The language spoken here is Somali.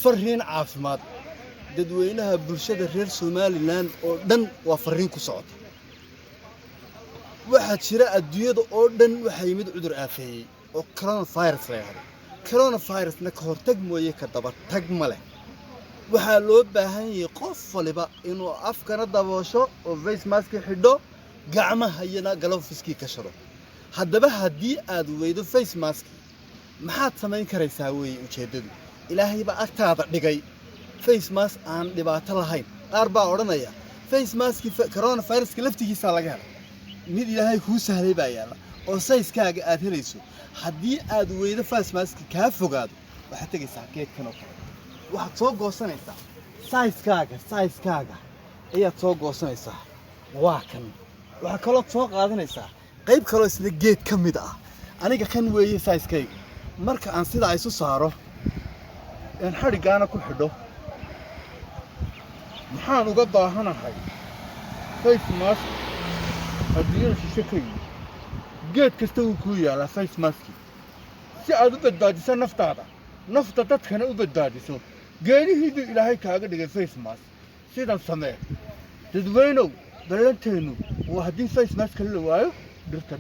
فرين عافمات dadweynaha bulshada reer Somaliland oo dhan waa fariin ku socota waxa jira adduunyada oo dhan waxa yimid cudur aafeeyay oo coronavirus la yiraahdo coronavirus-na ka hortag mooyee ka daba tag ma leh waxa loo baahan yahay qof waliba inuu afkana daboosho oo face mask xidho gacmaha iyana galoofiski ka sharo haddaba haddii aad weydo face mask maxaad samayn karaysaa weey ujeedadu ilaahay ba agtaada dhigay face mask aan dhibaato lahayn qaar baa oranaya face mask coronavirus ka laftigiisa laga helo mid ilaahay ku sahlay baa yaala oo size-kaaga aad helayso haddii aad weydo face mask ka fogaado waxa tagaysaa geedkan oo kale waxaad soo goosanaysaa size-kaaga ayaad soo goosanaysaa waa kan waxa kale oo soo qaadanaysaa qayb kale oo isla geed ka mid ah aniga kan weeye size-kayga marka aan sida ay soo saaro in xarigaana ku xidho maxaan uga baahanahay face mask haddii shakay geed kasta uu ku yaala face mask si aad u badbaadiso nafta dadkana u badbaadiso geerihiidu ilaahay kaaga dhigay face mask sidan samee dadweynow balanteenu waa haddii face mask la waayo dirta